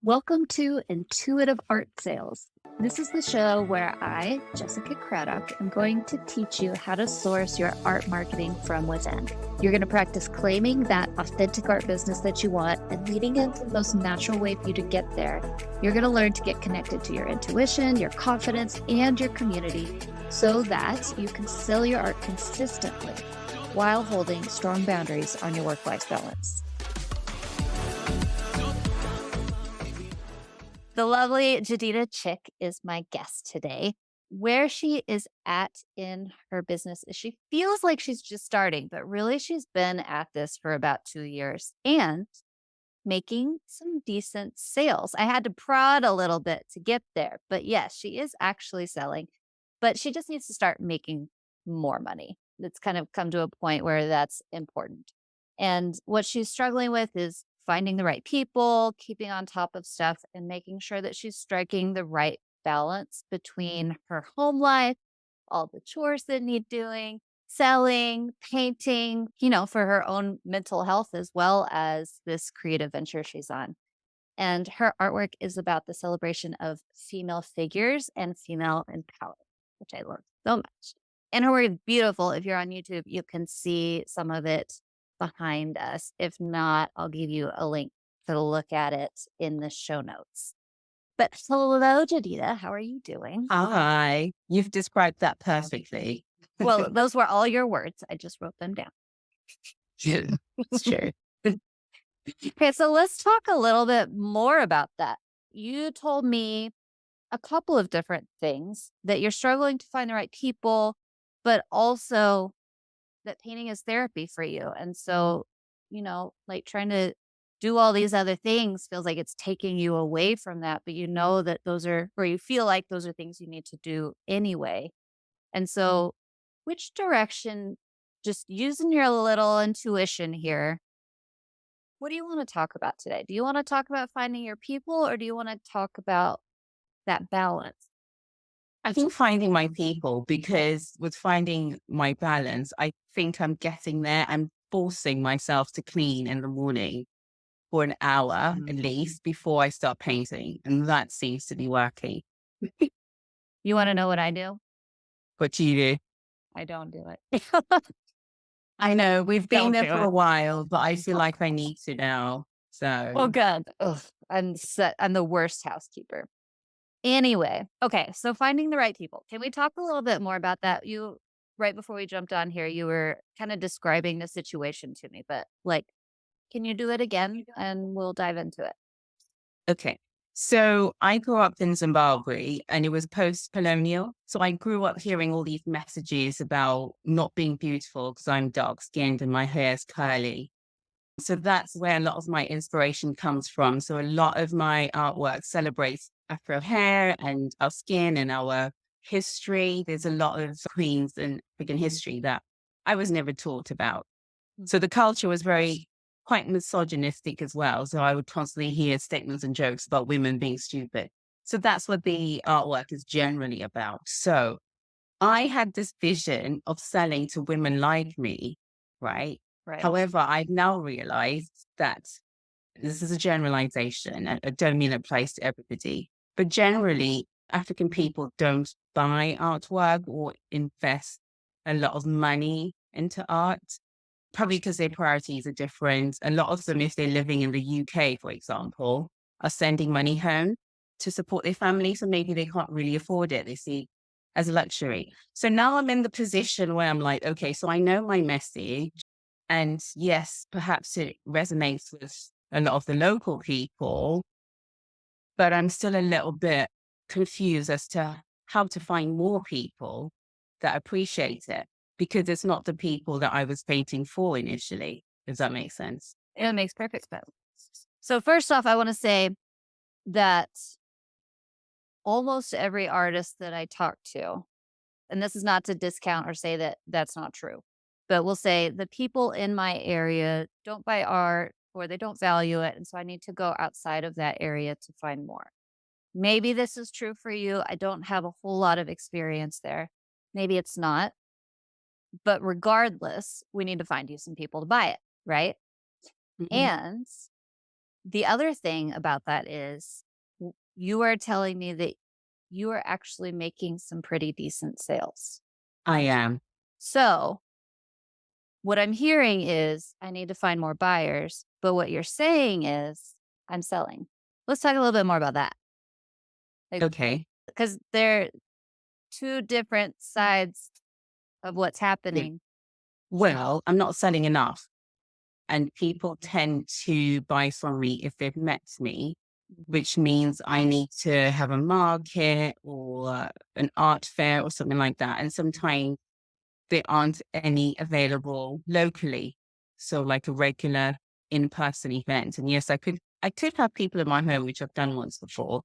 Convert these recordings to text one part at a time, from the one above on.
Welcome to Intuitive Art Sales. This is the show where I, Jessica Craddock, am going to teach you how to source your art marketing from within. You're going to practice claiming that authentic art business that you want and leading into the most natural way for you to get there. You're going to learn to get connected to your intuition, your confidence, and your community so that you can sell your art consistently while holding strong boundaries on your work-life balance. The lovely Jedidah Chick is my guest today. Where she is at in her business is she feels like she's just starting, but really she's been at this for about 2 years and making some decent sales. I had to prod a little bit to get there, but yes, she is actually selling, but she just needs to start making more money. It's kind of come to a point where that's important. And what she's struggling with is finding the right people, keeping on top of stuff, and making sure that she's striking the right balance between her home life, all the chores that need doing, selling, painting, for her own mental health as well as this creative venture she's on. And her artwork is about the celebration of female figures and female empowerment, which I love so much. And her work is beautiful. If you're on YouTube, you can see some of it behind us. If not, I'll give you a link to look at it in the show notes. But hello, Jedidah. How are you doing? Hi, you've described that perfectly. Well, those were all your words. I just wrote them down. Yeah, it's true. Okay, so let's talk a little bit more about that. You told me a couple of different things that you're struggling to find the right people, but also that painting is therapy for you. And so, like trying to do all these other things feels like it's taking you away from that, but you know that those are, or you feel like those are things you need to do anyway. And so, which direction, just using your little intuition here, what do you want to talk about today? Do you want to talk about finding your people or do you want to talk about that balance? I think finding my people, because with finding my balance, I think I'm getting there. I'm forcing myself to clean in the morning for an hour at least before I start painting. And that seems to be working. You want to know what I do? What do you do? I don't do it. I know we've been Don't there do for it. a while, but I feel like I need to now. Oh, So, good. Ugh, I'm the worst housekeeper. Anyway, okay, so finding the right people. Can we talk a little bit more about that? You right before we jumped on here, you were kind of describing the situation to me, but like, can you do it again and we'll dive into it? okay. So I grew up in Zimbabwe and it was post-colonial. So I grew up hearing all these messages about not being beautiful because I'm dark skinned and my hair is curly. So that's where a lot of my inspiration comes from. So a lot of my artwork celebrates Afro hair and our skin and our history. There's a lot of queens in African history that I was never taught about. So the culture was very quite misogynistic as well. So I would constantly hear statements and jokes about women being stupid. So that's what the artwork is generally about. So I had this vision of selling to women like me, right? Right. However, I've now realized that this is a generalization. And I don't mean it applies to everybody, but generally, African people don't buy artwork or invest a lot of money into art, probably because their priorities are different. A lot of them, if they're living in the UK, for example, are sending money home to support their family. So maybe they can't really afford it. They see as a luxury. So now I'm in the position where I'm like, okay, so I know my message. And yes, perhaps it resonates with a lot of the local people, but I'm still a little bit confused as to how to find more people that appreciate it because it's not the people that I was painting for initially. Does that make sense? It makes perfect sense. So first off, I want to say that almost every artist that I talk to, and this is not to discount or say that that's not true, but we'll say the people in my area don't buy art or they don't value it. And so I need to go outside of that area to find more. Maybe this is true for you. I don't have a whole lot of experience there. Maybe it's not. But regardless, we need to find you some people to buy it, right? Mhm. And The other thing about that is you are telling me that you are actually making some pretty decent sales. I am. So what I'm hearing is I need to find more buyers, but what you're saying is I'm selling. Let's talk a little bit more about that. Like, Okay. because they're two different sides of what's Yeah. happening. Well, I'm not selling enough. And people tend to buy from me if they've met me, Mhm. which means I need to have a market or an art fair or something like that. And sometimes there aren't any available locally. So like a regular in-person event. And yes, I could have people in my home, which I've done once before.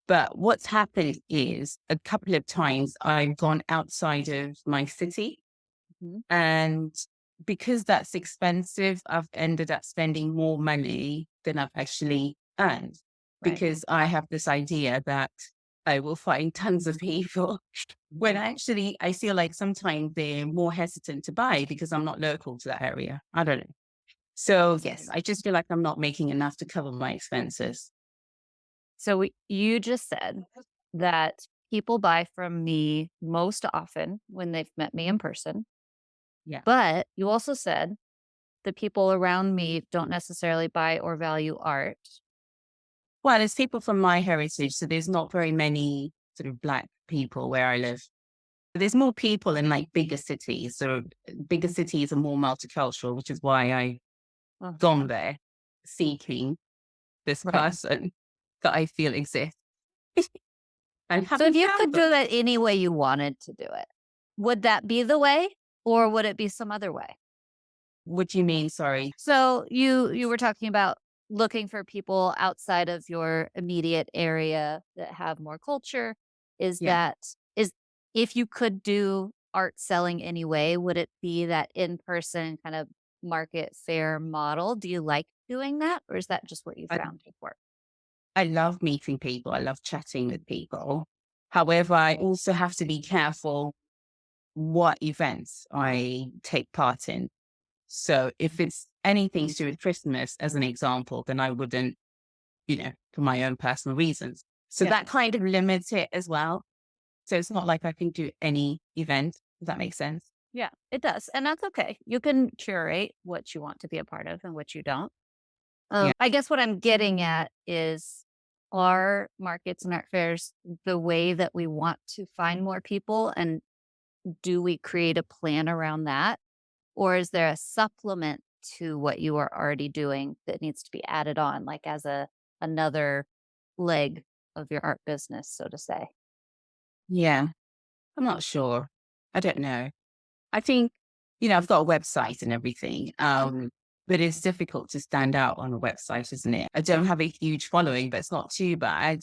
But what's happened is a couple of times I've gone outside of my city, Mhm. and because that's expensive, I've ended up spending more money than I've actually earned, Right. because I have this idea that I will find tons of people when actually I feel like sometimes they're more hesitant to buy because I'm not local to that area. I don't know. So yes, I just feel like I'm not making enough to cover my expenses. So you just said that people buy from me most often when they've met me in person, Yeah. but you also said the people around me don't necessarily buy or value art. Well, it's people from my heritage, so there's not very many sort of Black people where I live. There's more people in like bigger cities. So bigger cities are more multicultural, which is why I Oh, gone there seeking this right. person that I feel exists and So if haven't you found could do them. it any way you wanted to do it, would that be the way or would it be some other way? What do you mean? Sorry. So you were talking about looking for people outside of your immediate area that have more culture. Is Yeah. that is if you could do art selling anyway, would it be that in-person kind of market fair model? Do you like doing that or is that just what you I, found before? I love meeting people. I love chatting with people. However, I also have to be careful what events I take part in. So if it's anything to do with Christmas, as an example, then I wouldn't, for my own personal reasons. So Yeah. that kind of limits it as well. So it's not like I can do any event. Does that make sense? Yeah, it does. And that's okay. You can curate what you want to be a part of and what you don't. Yeah. I guess what I'm getting at is are markets and art fairs the way that we want to find more people? And do we create a plan around that? Or is there a supplement to what you are already doing that needs to be added on, like as another leg of your art business, so to say? Yeah. I'm not sure. I don't know. I think, I've got a website and everything. But it's difficult to stand out on a website, isn't it? I don't have a huge following, but it's not too bad.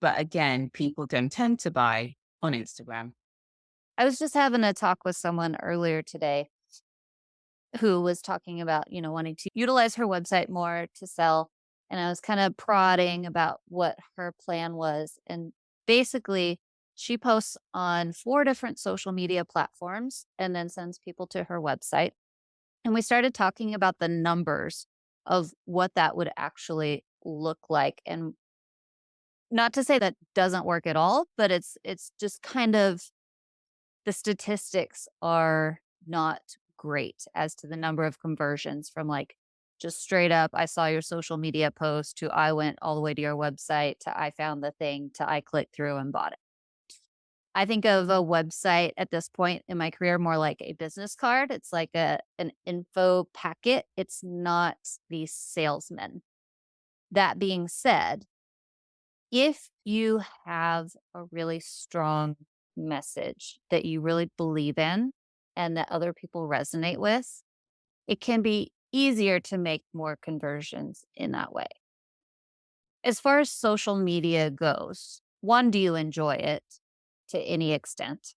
But again, people don't tend to buy on Instagram. I was just having a talk with someone earlier today who was talking about, wanting to utilize her website more to sell. And I was kind of prodding about what her plan was. And basically, she posts on 4 different social media platforms and then sends people to her website. And we started talking about the numbers of what that would actually look like. And not to say that doesn't work at all, but it's just kind of the statistics are not great as to the number of conversions from like just straight up, I saw your social media post to I went all the way to your website to I found the thing to I clicked through and bought it. I think of a website at this point in my career more like a business card. It's like an info packet. It's not the salesman. That being said, if you have a really strong message that you really believe in and that other people resonate with, it can be easier to make more conversions in that way. As far as social media goes, one, do you enjoy it to any extent?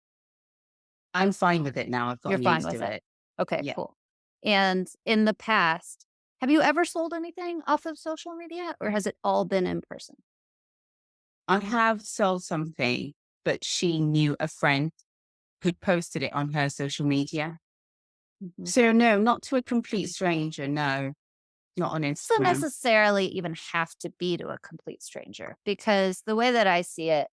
I'm fine with it now. I've You're gotten fine used with to it. it. Okay, Yeah. cool. And in the past, have you ever sold anything off of social media or has it all been in person? I have sold something, but she knew a friend who posted it on her social media. Mhm. So no, not to a complete stranger. No. Not on Doesn't Instagram. necessarily even have to be to a complete stranger because the way that I see it,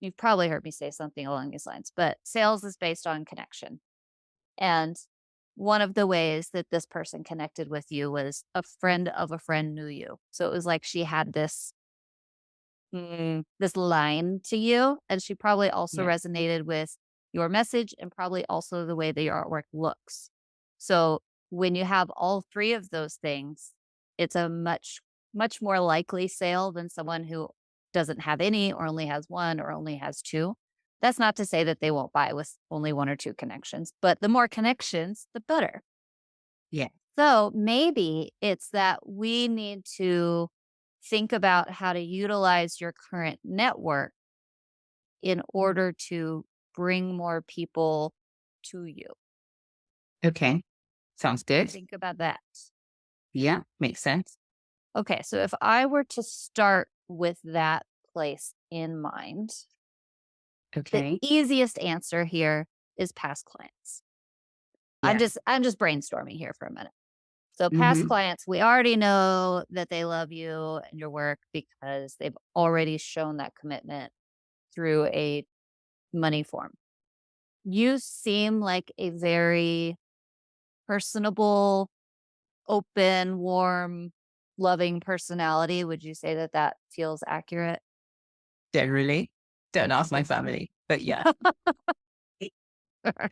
you've probably heard me say something along these lines, but sales is based on connection. And one of the ways that this person connected with you was a friend of a friend knew you. So it was like she had this line to you, and she probably also Yeah. resonated with your message and probably also the way that your artwork looks. So when you have all three of those things, it's a much more likely sale than someone who doesn't have any or only has one or only has two. That's not to say that they won't buy with only one or two connections, but the more connections, the better. Yeah. So maybe it's that we need to think about how to utilize your current network in order to bring more people to you. Okay. Sounds good. Think about that. Yeah. Makes sense. Okay, so if I were to start with that place in mind, the Okay. easiest answer here is past clients. I'm Yeah. just I'm just brainstorming here for a minute. So past Mm-hmm. clients, we already know that they love you and your work because they've already shown that commitment through a money form. You seem like a very personable, open, warm, loving personality. Would you say that that feels accurate? Generally. Don't ask my family. But yeah.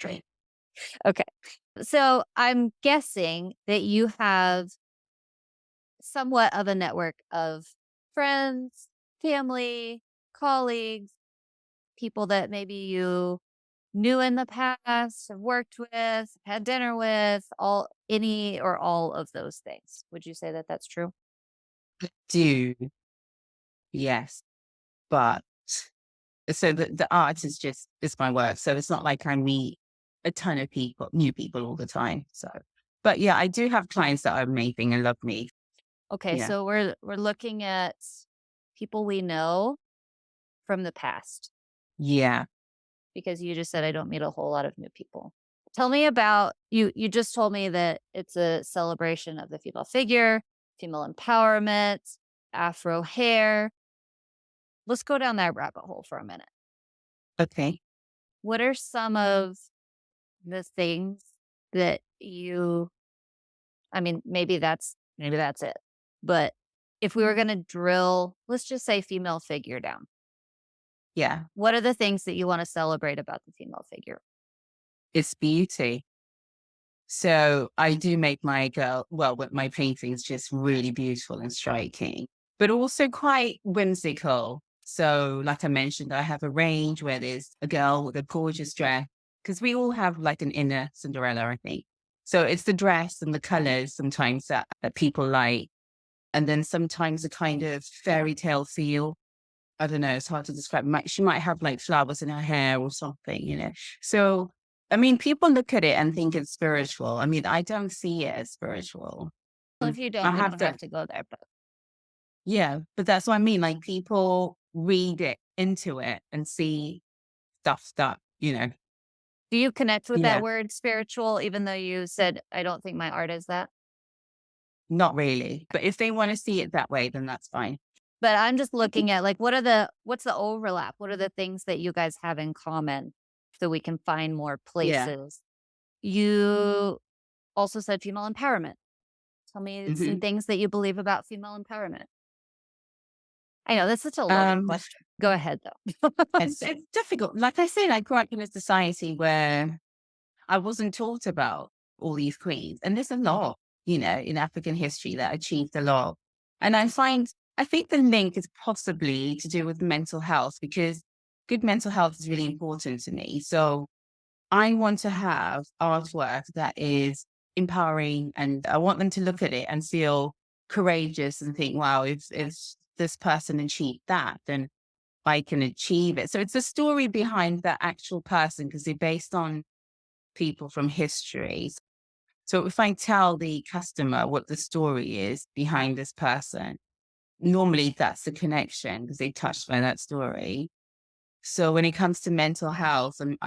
Right. Okay. So I'm guessing that you have somewhat of a network of friends, family, colleagues, people that maybe you knew in the past, have worked with, had dinner with, all any or all of those things. Would you say that that's true? Do. Yes. But so the art is just is my work. So it's not like I meet a ton of people, new people all the time. So but yeah, I do have clients that are amazing and love me. Okay, Yeah. so we're looking at people we know from the past Yeah. because you just said I don't meet a whole lot of new people. Tell me about you just told me that it's a celebration of the female figure, female empowerment, Afro hair. Let's go down that rabbit hole for a minute. Okay. What are some of the things that you I mean, maybe that's it. But if we were gonna drill, let's just say female figure down. Yeah. What are the things that you wanna celebrate about the female figure? It's beauty. So I do make my girl well, with my paintings just really beautiful and striking, but also quite whimsical. So, like I mentioned, I have a range where there's a girl with a gorgeous dress because we all have like an inner Cinderella, I think. So it's the dress and the colors sometimes that people like, and then sometimes a kind of fairy tale feel. I don't know, it's hard to describe. She might have like flowers in her hair or something, you know. So, I mean, people look at it and think it's spiritual. I mean, I don't see it as spiritual. Well, if you I don't, we have don't to, have to go there, but yeah, but that's what I mean. Like people read it into it and see stuff that, do you connect with that yeah, word spiritual even though you said, "I don't think my art is that"? not really. But if they want to see it that way, then that's fine. But I'm just looking at, like, what's the overlap? What are the things that you guys have in common so we can find more Yeah. places? You also said female empowerment. Tell me some Hmm. things that you believe about female empowerment. I know that's such a loaded Um, question. Go ahead, though. it's difficult. Like I said, I grew up in a society where I wasn't taught about all these queens. And there's a lot, in African history that achieved a lot. And I think the link is possibly to do with mental health because good mental health is really important to me. So I want to have artwork that is empowering and I want them to look at it and feel courageous and think, wow, if this person achieved that, then I can achieve it. So it's a story behind the actual person because they're based on people from history. So if I tell the customer what the story is behind this person, normally that's the connection because they touched by that story. So when it comes to mental health, and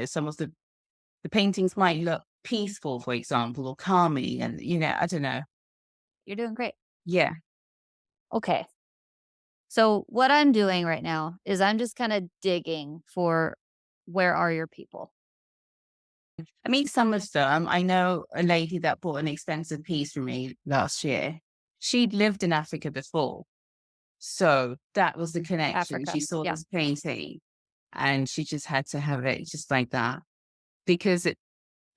some of the paintings might look peaceful, for example, or calming, and I don't know. You're doing great. Yeah. Okay. So what I'm doing right now is I'm just kind of digging for where are your people? I mean, some of them, I know a lady that bought an expensive piece for me last year. She'd lived in Africa before. So that was the connection. She Africa. saw Yeah. this painting and she just had to have it just like that because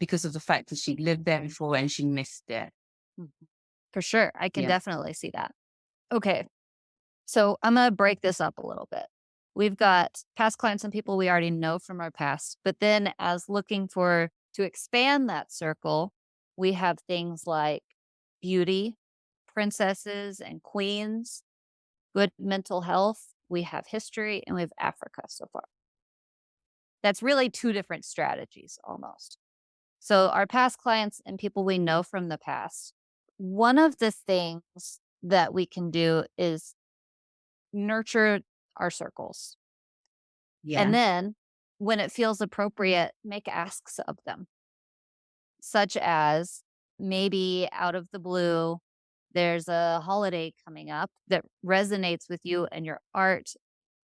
because of the fact that she'd lived there before and she missed it. Mhm. For sure. I can Yeah. definitely see that. Okay. So I'm going to break this up a little bit. We've got past clients and people we already know from our past, but then as looking for to expand that circle, we have things like beauty, princesses and queens, good mental health. We have history and we have Africa so far. That's really two different strategies almost. So, our past clients and people we know from the past, one of the things that we can do is nurture our circles. And Yeah. then when it feels appropriate, make asks of them, such as maybe out of the blue, there's a holiday coming up that resonates with you and your art.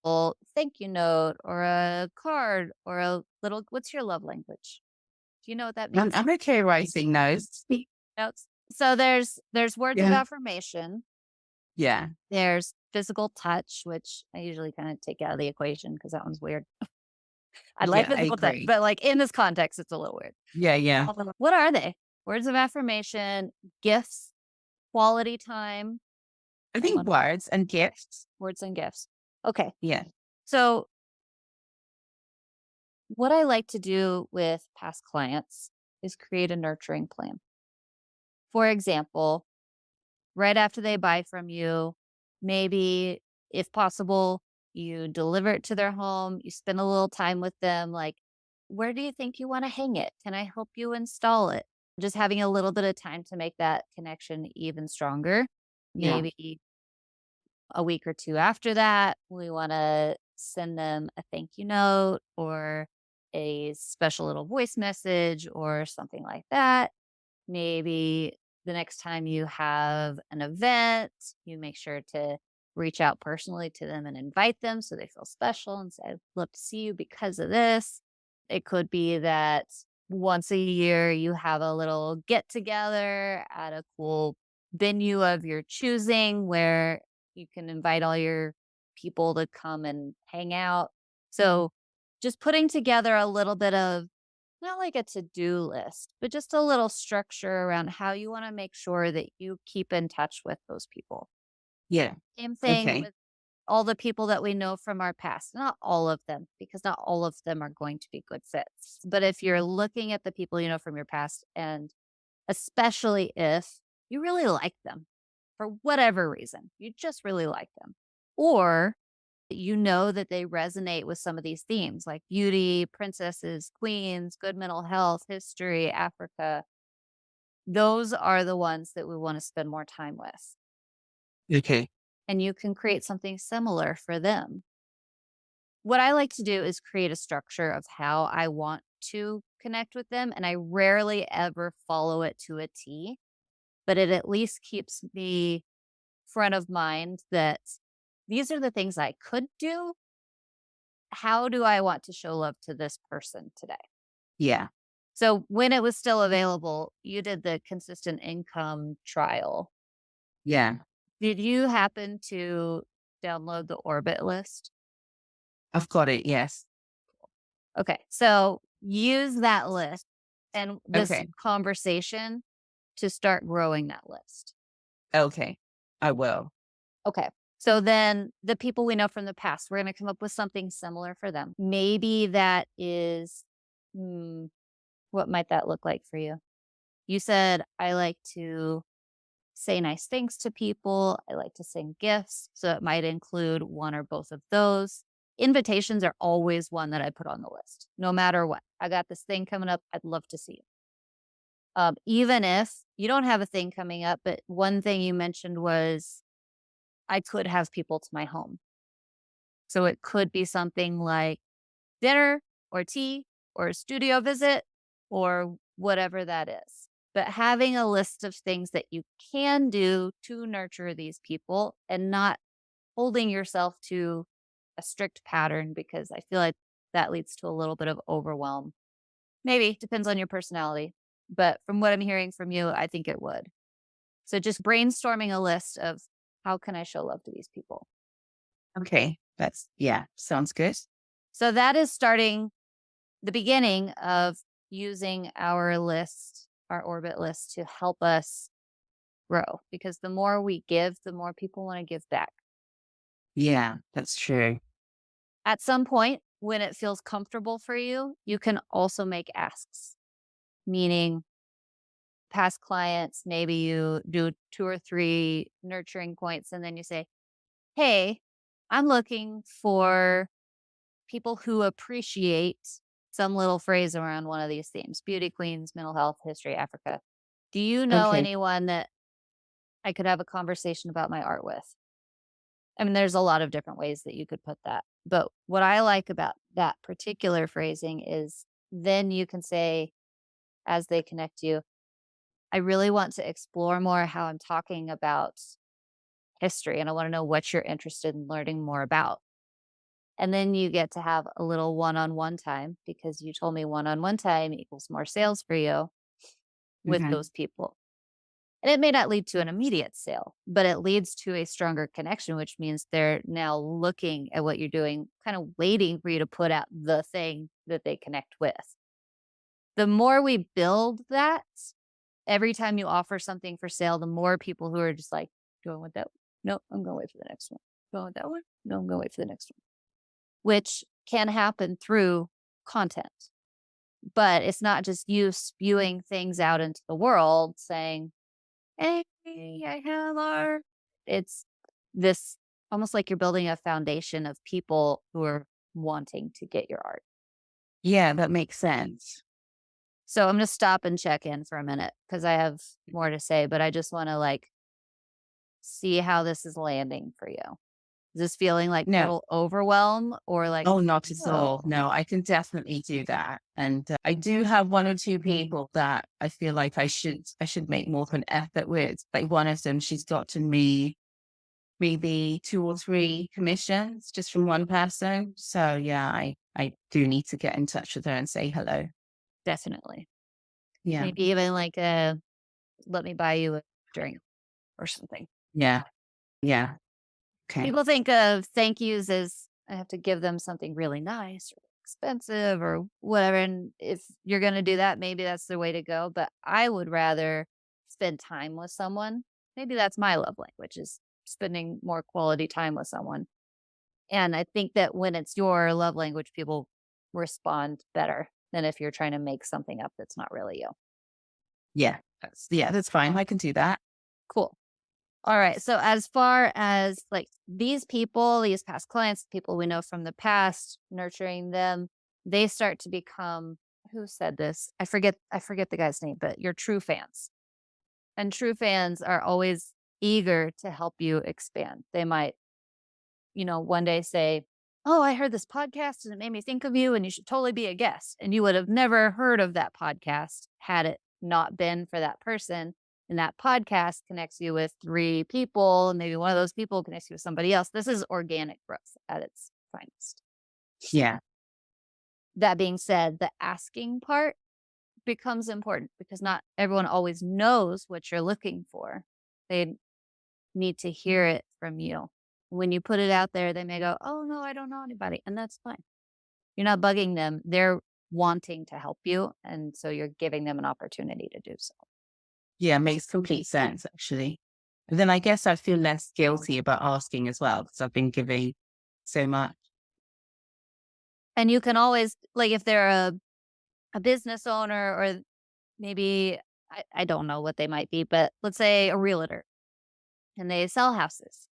Well, thank you note or a card or a little, what's your love language? Do you know what that I'm, means? I'm okay writing notes. Notes. So there's words of Yeah. affirmation. Yeah. There's physical touch, which I usually kind of take out of the equation because that one's weird. I like Yeah. I physical touch, agree. but like in this context, it's a little weird. Yeah. Yeah. What are they? Words of affirmation, gifts, quality time. I Hold think on. words and gifts. Words and gifts. Okay. Yeah. So what I like to do with past clients is create a nurturing plan. For example, right after they buy from you, maybe if possible, you deliver it to their home, you spend a little time with them, like, where do you think you want to hang it? Can I help you install it? Just having a little bit of time to make that connection even stronger. Yeah. Maybe a week or two after that, we want to send them a thank you note or a special little voice message or something like that. Maybe the next time you have an event, you make sure to reach out personally to them and invite them so they feel special and say, I'd love to see you because of this. It could be that once a year you have a little get together at a cool venue of your choosing where you can invite all your people to come and hang out. So just putting together a little bit of not like a to-do list, but just a little structure around how you wanna make sure that you keep in touch with those people. Yeah. Same thing Okay. with all the people that we know from our past. Not all of them, because not all of them are going to be good fits. But if you're looking at the people you know from your past, and especially if you really like them for whatever reason, you just really like them, or you know that they resonate with some of these themes like beauty, princesses, queens, good mental health, history, Africa. Those are the ones that we want to spend more time with. Okay. And you can create something similar for them. What I like to do is create a structure of how I want to connect with them. And I rarely ever follow it to a T, but it at least keeps me front of mind that these are the things I could do. How do I want to show love to this person today? Yeah. So when it was still available, you did the consistent income trial. Yeah. Did you happen to download the orbit list? I've got it. Yes. Okay. So use that list and this Okay. conversation to start growing that list. Okay. I will. Okay. So then the people we know from the past, we're going to come up with something similar for them. Maybe that is, hmm, what might that look like for you? You said, I like to say nice things to people. I like to send gifts. So it might include one or both of those. Invitations are always one that I put on the list, no matter what. I got this thing coming up. I'd love to see you. Even if you don't have a thing coming up, but one thing you mentioned was I could have people to my home. So it could be something like dinner or tea or a studio visit or whatever that is. but having a list of things that you can do to nurture these people and not holding yourself to a strict pattern because I feel like that leads to a little bit of overwhelm. Maybe depends on your personality, but from what I'm hearing from you, I think it would. So just brainstorming a list of how can I show love to these people? Okay. That's, yeah, sounds good. So that is starting the beginning of using our list, our orbit list to help us grow because the more we give, the more people want to give back. Yeah, that's true. At some point, when it feels comfortable for you, you can also make asks, meaning past clients, maybe you do 2 or 3 nurturing points and then you say, "Hey, I'm looking for people who appreciate some little phrase around one of these themes, beauty queens, mental health, history, Africa. Do you know Okay. anyone that I could have a conversation about my art with?" I mean, there's a lot of different ways that you could put that. But what I like about that particular phrasing is then you can say, as they connect you, I really want to explore more how I'm talking about history and I want to know what you're interested in learning more about. And then you get to have a little one on one time because you told me one on one time equals more sales for you with Mhm. those people. And it may not lead to an immediate sale, but it leads to a stronger connection, which means they're now looking at what you're doing, kind of waiting for you to put out the thing that they connect with. The more we build that, every time you offer something for sale, the more people who are just like, going with that. No, I'm going to wait for the next one. Going with that one. No, I'm going to wait for the next one, which can happen through content. But it's not just you spewing things out into the world saying, "Hey, I have art." It's this almost like you're building a foundation of people who are wanting to get your art. Yeah, that makes sense. So I'm gonna stop and check in for a minute because I have more to say, but I just wanna, like, see how this is landing for you. Is this feeling like No. total overwhelm or like, Oh, not at all. "Oh, No, I can definitely do that. And I do have one or two people that I feel like I should make more of an effort with. Like one of them, she's gotten me maybe 2 or 3 commissions just from one person. So yeah, I do need to get in touch with her and say hello. definitely." Yeah. Maybe even like a, "Let me buy you a drink," or something. Yeah. Yeah. Okay. People think of thank yous as I have to give them something really nice or expensive or whatever. And if you're going to do that, maybe that's the way to go. But I would rather spend time with someone. Maybe that's my love language is spending more quality time with someone. And I think that when it's your love language, people respond better than if you're trying to make something up that's not really you. Yeah, that's fine. I can do that. Cool. All right. So as far as like these people, these past clients, people we know from the past, nurturing them, they start to become who said this? I forget the guy's name, but your true fans. And true fans are always eager to help you expand. They might, one day say, "Oh, I heard this podcast and it made me think of you and you should totally be a guest." And you would have never heard of that podcast had it not been for that person. And that podcast connects you with 3 people, and maybe one of those people connects you with somebody else. This is organic growth at its finest. Yeah. That being said, the asking part becomes important because not everyone always knows what you're looking for. They need to hear it from you. When you put it out there, they may go, "Oh, no, I don't know anybody." And that's fine. You're not bugging them. They're wanting to help you. And so you're giving them an opportunity to do so. Yeah, makes complete sense actually. And then I guess I feel less guilty about asking as well because I've been giving so much. And you can always, like, if they're a business owner or maybe, I don't know what they might be, but let's say a realtor and they sell houses.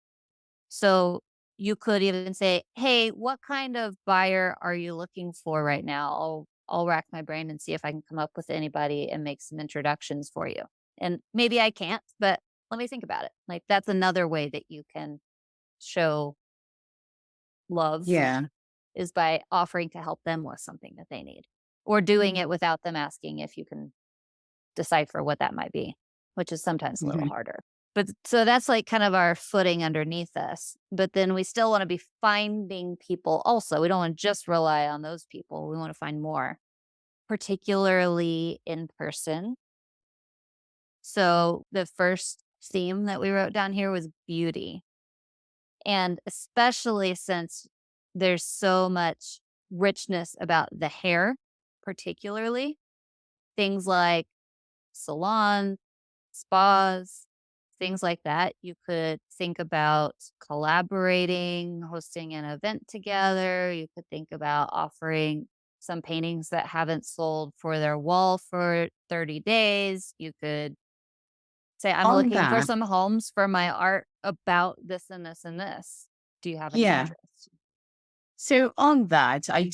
So you could even say, "Hey, what kind of buyer are you looking for right now? I'll rack my brain and see if I can come up with anybody and make some introductions for you." And maybe I can't, but let me think about it. Like that's another way that you can show love Yeah. is by offering to help them with something that they need or doing it without them asking if you can decipher what that might be, which is sometimes a little Mhm. harder. But so that's like kind of our footing underneath us. But then we still want to be finding people also. We don't want to just rely on those people. We want to find more, particularly in person. So the first theme that we wrote down here was beauty. And especially since there's so much richness about the hair, particularly things like salons, spas, things like that. You could think about collaborating, hosting an event together. You could think about offering some paintings that haven't sold for their wall for 30 days. You could say, I'm On looking for that, some homes for my art about this and this and this. Do you have any yeah. interest? So on that, I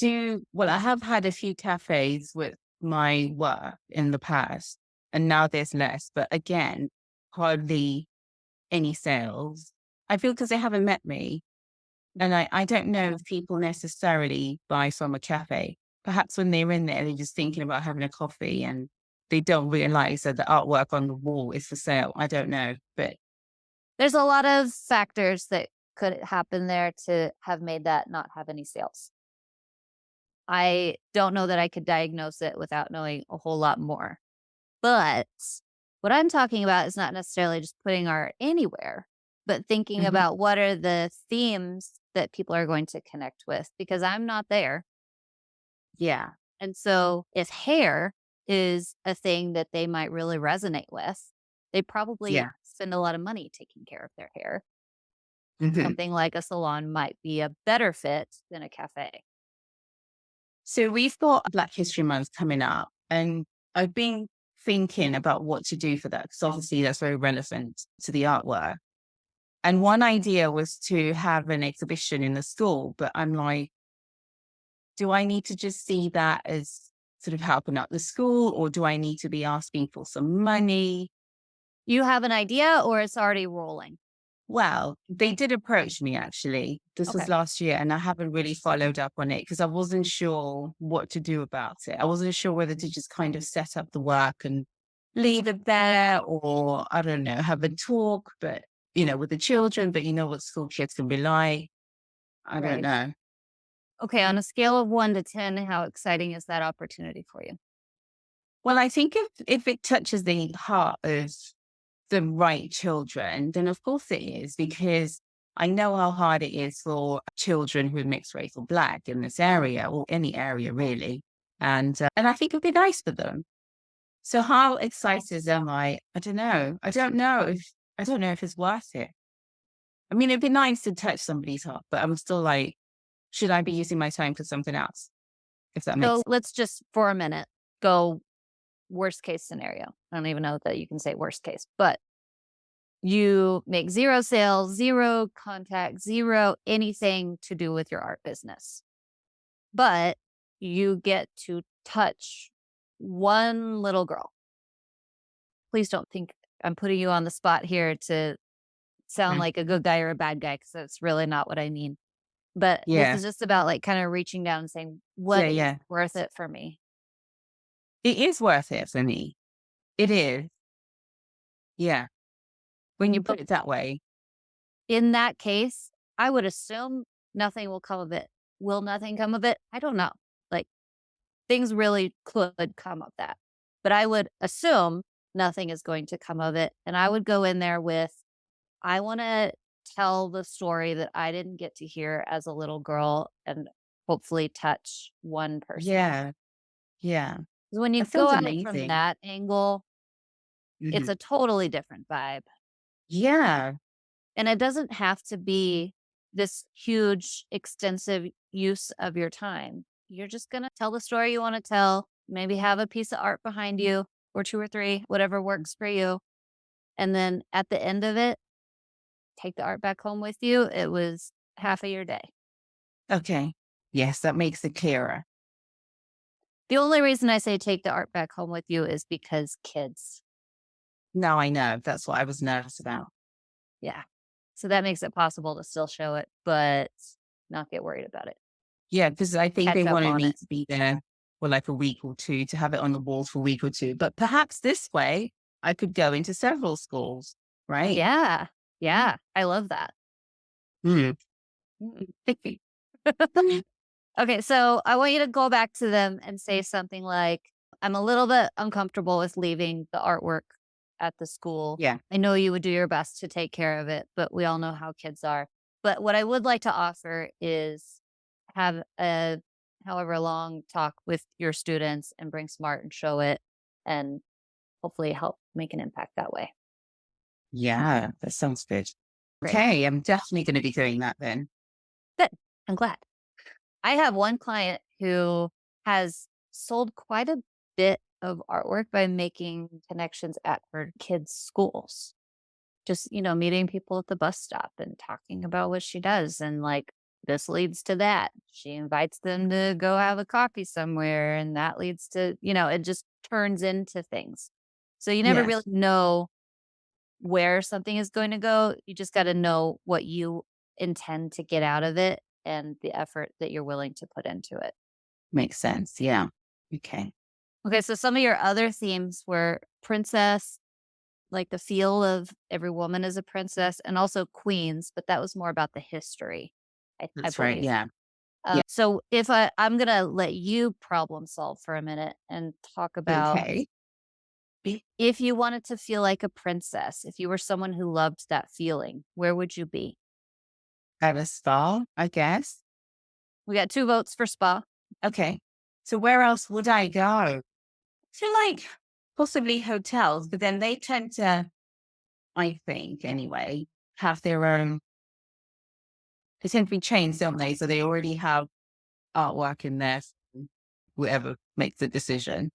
have had a few cafes with my work in the past, and now there's less, but again, hardly any sales. I feel because they haven't met me. And I don't know if people necessarily buy from a cafe. Perhaps when they're in there, they're just thinking about having a coffee and they don't realize that the artwork on the wall is for sale. I don't know. But There's a lot of factors that could happen there to have made that not have any sales. I don't know that I could diagnose it without knowing a whole lot more. But what I'm talking about is not necessarily just putting art anywhere, but thinking Mhm. about what are the themes that people are going to connect with because I'm not there. Yeah, And so if hair is a thing that they might really resonate with, they probably yeah. spend a lot of money taking care of their hair. Mhm. Something like a salon might be a better fit than a cafe. So we've got Black History Month coming up, and I've been thinking about what to do for that because obviously that's very relevant to the artwork. And one idea was to have an exhibition in the school, but I'm like, do I need to just see that as sort of helping out the school, or do I need to be asking for some money? You have an idea or it's already rolling? Well, they did approach me actually. This was Okay. last year, and I haven't really followed up on it because I wasn't sure what to do about it. I wasn't sure whether to just kind of set up the work and leave it there, or I don't know, have a talk, but with the children, but you know what school kids can be like. I don't Right. know. Okay. On a scale of 1 to 10, how exciting is that opportunity for you? Well, I think if it touches the heart of the right children, then of course it is, because I know how hard it is for children who are mixed race or black in this area or any area really. And I think it'd be nice for them. So how excited am I? I don't know. I don't know if it's worth it. I mean, it'd be nice to touch somebody's heart, but I'm still like, should I be using my time for something else? If that makes So let's just for a minute go worst case scenario. I don't even know that you can say worst case, but you make zero sales, zero contact, zero anything to do with your art business. But you get to touch one little girl. Please don't think I'm putting you on the spot here to sound sense. like a good guy or a bad guy because that's really not what I mean. But this Yeah. is just about like kind of reaching down and saying, Yeah. what is Yeah. worth it for me? It is worth it for me. It is. Yeah. When you So put it that way. in that case, I would assume nothing will come of it. Will nothing come of it? I don't know. Like things really could come of that. But I would assume nothing is going to come of it. And I would go in there with, I want to tell the story that I didn't get to hear as a little girl and hopefully touch one person. Yeah. Yeah. 'Cause when you That go sounds at it from amazing. that angle, it's Mhm. a totally different vibe. Yeah. And it doesn't have to be this huge, extensive use of your time. You're just going to tell the story you want to tell, maybe have a piece of art behind you or two or three, whatever works for you. And then at the end of it, take the art back home with you. It was half of your day. Okay. Yes, that makes it clearer. The only reason I say take the art back home with you is because kids. Now I know. That's what I was nervous about. Yeah. So that makes it possible to still show it, but not get worried about it. Yeah, because I think they Catch up wanted on me it. to be there for like a week or two to have it on the wall for a week or two. But perhaps this way I could go into several schools, right? Yeah. Yeah. I love that. Mm. Okay, so I want you to go back to them and say something like, I'm a little bit uncomfortable with leaving the artwork at the school. Yeah, I know you would do your best to take care of it, but we all know how kids are. But what I would like to offer is have a however long talk with your students and bring smart and show it and hopefully help make an impact that way. yeah, that sounds good. Great. Okay, I'm definitely going to be doing that then. Good. I'm glad. I have one client who has sold quite a bit of artwork by making connections at her kids' schools. Just, meeting people at the bus stop and talking about what she does. And like, this leads to that. She invites them to go have a coffee somewhere. And that leads to, it just turns into things. So you never really Yes, know where something is going to go. You just got to know what you intend to get out of it and the effort that you're willing to put into it. makes sense. Yeah. Okay. Okay, so some of your other themes were princess, like the feel of every woman is a princess, and also queens, but that was more about the history, I That's right. believe. Yeah. Yeah. So if I'm gonna let you problem solve for a minute and talk about Okay. Be if you wanted to feel like a princess, if you were someone who loved that feeling, where would you be? at a spa, I guess. We got 2 votes for spa. Okay. So where else would I go? To like possibly hotels, but then they tend to, I think anyway, have their own, they tend to be chains, don't they? So they already have artwork in there, for whoever makes the decision.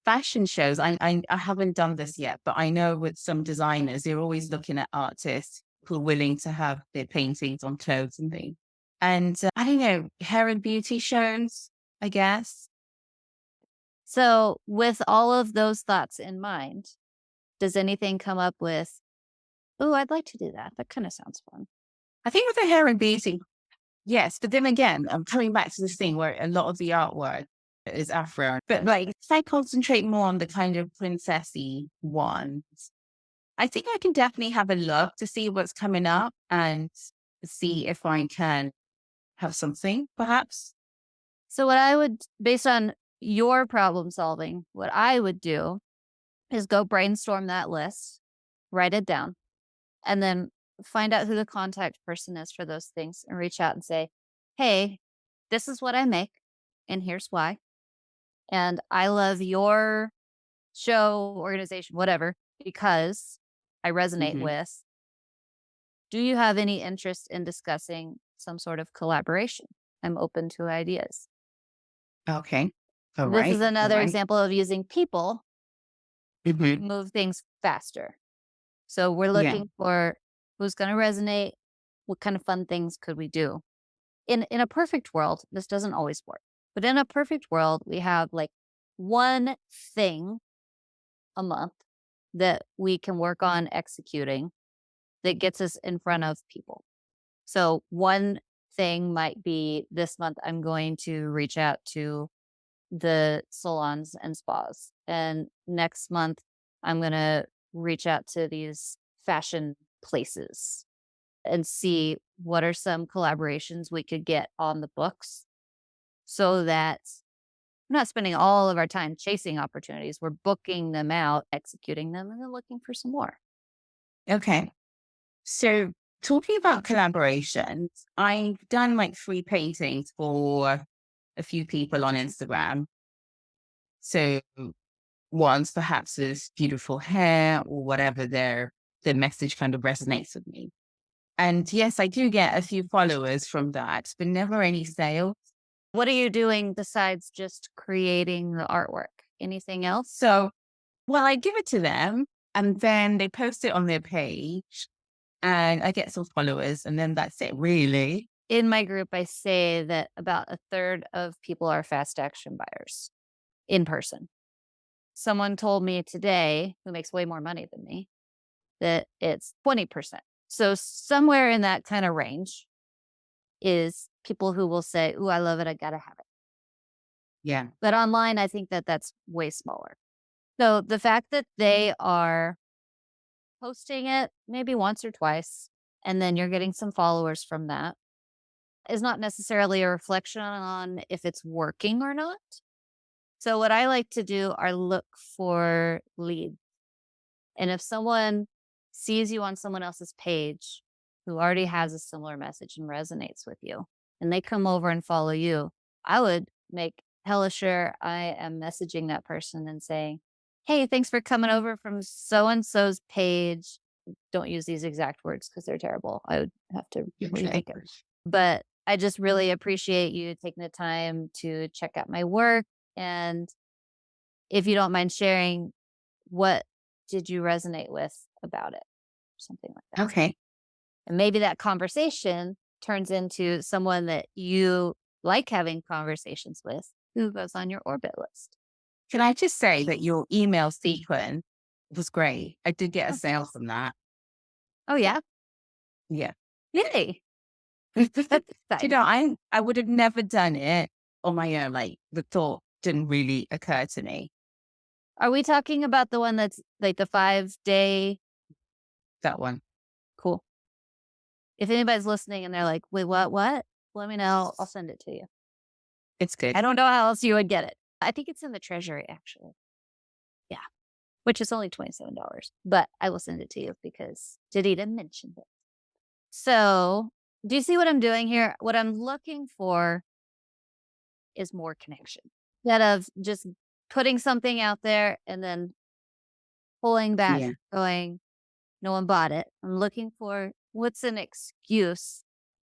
Fashion shows, I haven't done this yet, but I know with some designers, they're always looking at artists who are willing to have their paintings on clothes and things. And I don't know, hair and beauty shows, I guess. So, with all of those thoughts in mind, does anything come up with, "Ooh, I'd like to do that. That kinda sounds fun." I think with the hair and beauty, yes, but then again, I'm coming back to this thing where a lot of the artwork is Afro. But like, if I concentrate more on the kind of princessy ones, I think I can definitely have a look to see what's coming up and see if I can have something, perhaps. So what I would based on your problem solving, what I would do is go brainstorm that list, write it down, and then find out who the contact person is for those things and reach out and say, "Hey, this is what I make, and here's why. And I love your show, organization, whatever, because I resonate Hmm. with. Do you have any interest in discussing some sort of collaboration? I'm open to ideas." Okay. All This is right. All another right. example of using people Hmm. move things faster. So we're Yeah. looking for who's going to resonate. What kind of fun things could we do? In a perfect world, this doesn't always work. But in a perfect world, we have like one thing a month that we can work on executing that gets us in front of people. So one thing might be this month I'm going to reach out to the salons and spas. And next month, I'm going to reach out to these fashion places and see what are some collaborations we could get on the books so that we're not spending all of our time chasing opportunities. We're booking them out, executing them, and then looking for some more. Okay. So talking about collaborations, I've done like 3 paintings for a few people on Instagram. So one's perhaps this beautiful hair or whatever their message kind of resonates with me. And yes, I do get a few followers from that, but never any sales. What are you doing besides just creating the artwork? Anything else? So, well, I give it to them and then they post it on their page and I get some followers and then that's it, really. In my group, I say that about a third of people are fast action buyers in person. Someone told me today, who makes way more money than me, that it's 20%. So somewhere in that kind of range is people who will say, "Ooh, I love it. I gotta have it." Yeah. But online, I think that that's way smaller. So the fact that they are posting it maybe once or twice, and then you're getting some followers from that is not necessarily a reflection on if it's working or not. So what I like to do are look for leads. And if someone sees you on someone else's page who already has a similar message and resonates with you, and they come over and follow you, I would make hella sure I am messaging that person and saying, "Hey, thanks for coming over from so and so's page." Don't use these exact words because they're terrible. I would have to Okay. remake it. But I just really appreciate you taking the time to check out my work. And if you don't mind sharing, what did you resonate with about it? Something like that. Okay. And maybe that conversation turns into someone that you like having conversations with who goes on your orbit list. Can I just say that your email sequence was great? I did get a Oh, sale from that. oh yeah? Yeah. Yay. Do That's you exciting. know, I would have never done it on my own. Like the thought didn't really occur to me. Are we talking about the one that's like the 5-day? That one. Cool. If anybody's listening and they're like, "Wait, what?" Let me know. I'll send it to you. It's good. I don't know how else you would get it. I think it's in the treasury, actually. Yeah, which is only $27, but I will send it to you because Jedidah mentioned it. So, do you see what I'm doing here? What I'm looking for is more connection. Instead of just putting something out there and then pulling back, Yeah. going, "No one bought it." I'm looking for what's an excuse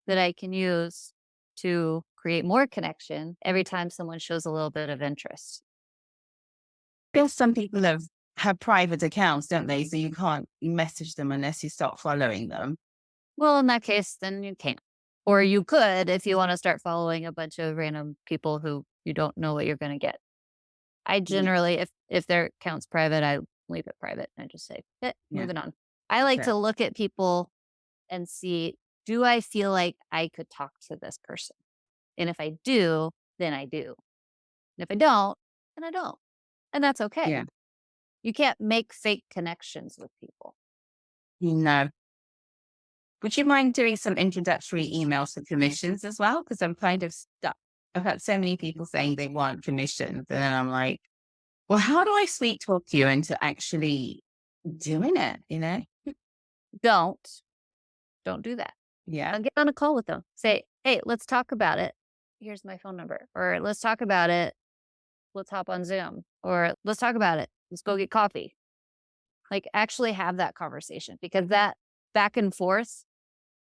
that I can use to create more connection every time someone shows a little bit of interest. There's some people have private accounts, don't they? So you can't message them unless you start following them. Well, in that case, then you can't. Or you could if you want to start following a bunch of random people who you don't know what you're going to get. I Yeah. generally, if their account's private, I leave it private and just say, Yeah. moving on. I like Fair. to look at people and see, do I feel like I could talk to this person? And if I do, then I do. And if I don't, then I don't. And that's okay. Yeah. You can't make fake connections with people. You know. Would you mind doing some introductory emails for commissions as well? Because I'm kind of stuck. I've had so many people saying they want commissions, and then I'm like, well, how do I sweet talk you into actually doing it? You know? Don't, don't do that. Yeah. Get on a call with them. Say, "Hey, let's talk about it. Here's my phone number." Or "Let's talk about it. Let's hop on Zoom." Or "Let's talk about it. Let's go get coffee." Like, actually have that conversation because that back and forth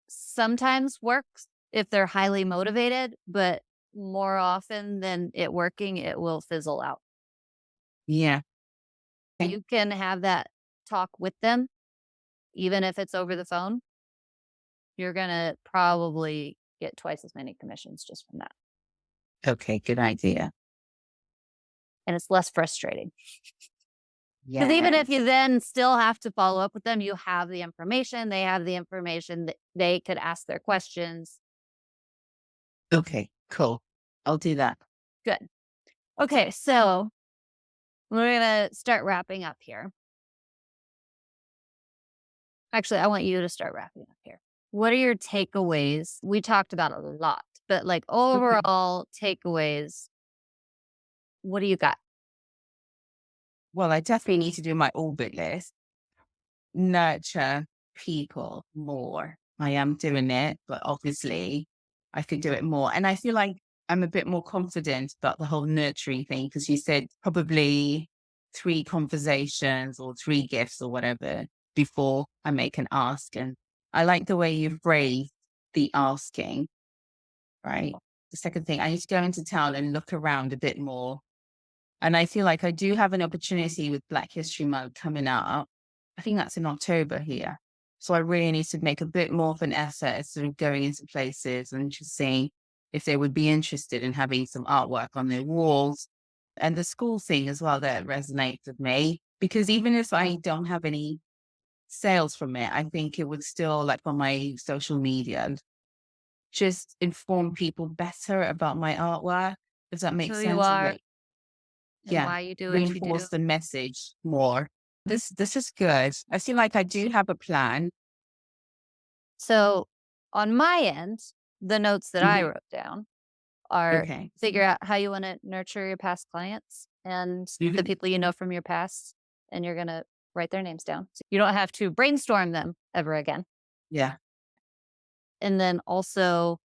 sometimes works if they're highly motivated, but more often than it working, it will fizzle out. Yeah. Okay. You can have that talk with them, even if it's over the phone. You're gonna probably get twice as many commissions just from that, Okay. Good idea. and it's less frustrating. Because even if Yes. you then still have to follow up with them, you have the information, they have the information, that they could ask their questions. Okay. Cool. I'll do that. Good. Okay, so we're gonna start wrapping up here. Actually, I want you to start wrapping up here. What are your takeaways? We talked about a lot, but like Okay. overall takeaways, what do you got? Well, I definitely need to do my orbit list. Nurture people more. I am doing it, but obviously I could do it more. And I feel like I'm a bit more confident about the whole nurturing thing because you said probably 3 conversations or 3 gifts or whatever before I make an ask. And I like the way you phrase the asking, right? The second thing, I need to go into town and look around a bit more, and I feel like I do have an opportunity with Black History Month coming up. I think that's in October here. So I really need to make a bit more of an effort at sort of going into places and just seeing if they would be interested in having some artwork on their walls. And the school thing as well that resonates with me. Because even if I don't have any sales from it, I think it would still, like on my social media, just inform people better about my artwork. Does that make who you sense? are Like, and yeah, why you do what you reinforce do. the message more. This is good. I feel like I do have a plan. So on my end, the notes that I Mhm. wrote down are Okay. figure out how you want to nurture your past clients and the Mhm. people you know from your past, and you're going to write their names down. So you don't have to brainstorm them ever again. Yeah. And then also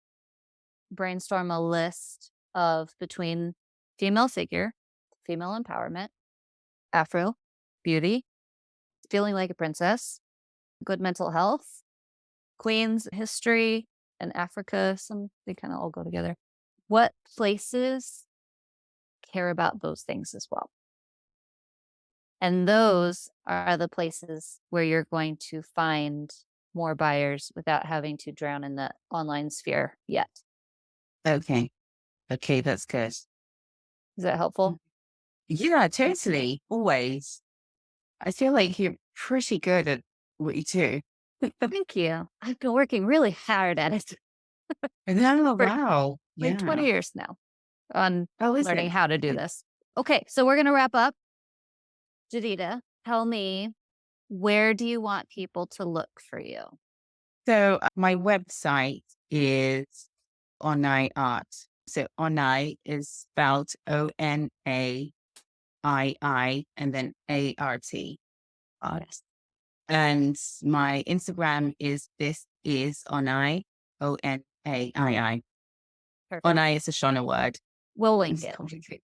brainstorm a list of between female figure, female empowerment, Afro, beauty, feeling like a princess, good mental health, Queen's history, and Africa. Some they kind of all go together. What places care about those things as well? And those are the places where you're going to find more buyers without having to drown in the online sphere yet. Okay. Okay, that's good. Is that helpful? Yeah, totally. Always. I feel like you're pretty good at what you do. Thank you. I've been working really hard at it And then, oh, for wow. like Yeah. 20 years now on Oh, is learning it? how to do this. Okay, so we're going to wrap up. Jadida, tell me, where do you want people to look for you? So my website is Onai Art. So Onai is spelled ONAII and then ART. Art. Yes. And my Instagram is this is Onai, ONAII. Perfect. Onai is a Shona word. We'll link It's it. complicated.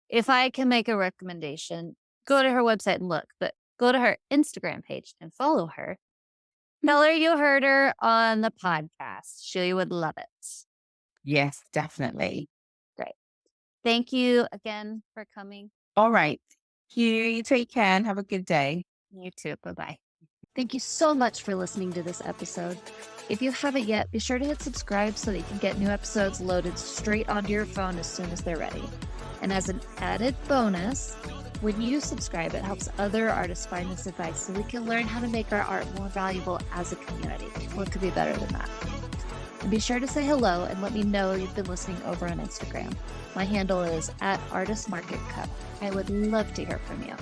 If I can make a recommendation, go to her website and look, but go to her Instagram page and follow her. Tell her you heard her on the podcast. She would love it. Yes, definitely. Great. Thank you again for coming. All right. You take care and have a good day. You too. Bye bye. Thank you so much for listening to this episode. If you haven't yet, be sure to hit subscribe so that you can get new episodes loaded straight onto your phone as soon as they're ready. And as an added bonus, when you subscribe, it helps other artists find this advice so we can learn how to make our art more valuable as a community. What could be better than that? And be sure to say hello and let me know you've been listening over on Instagram. My handle is @ArtistMarketCo. I would love to hear from you.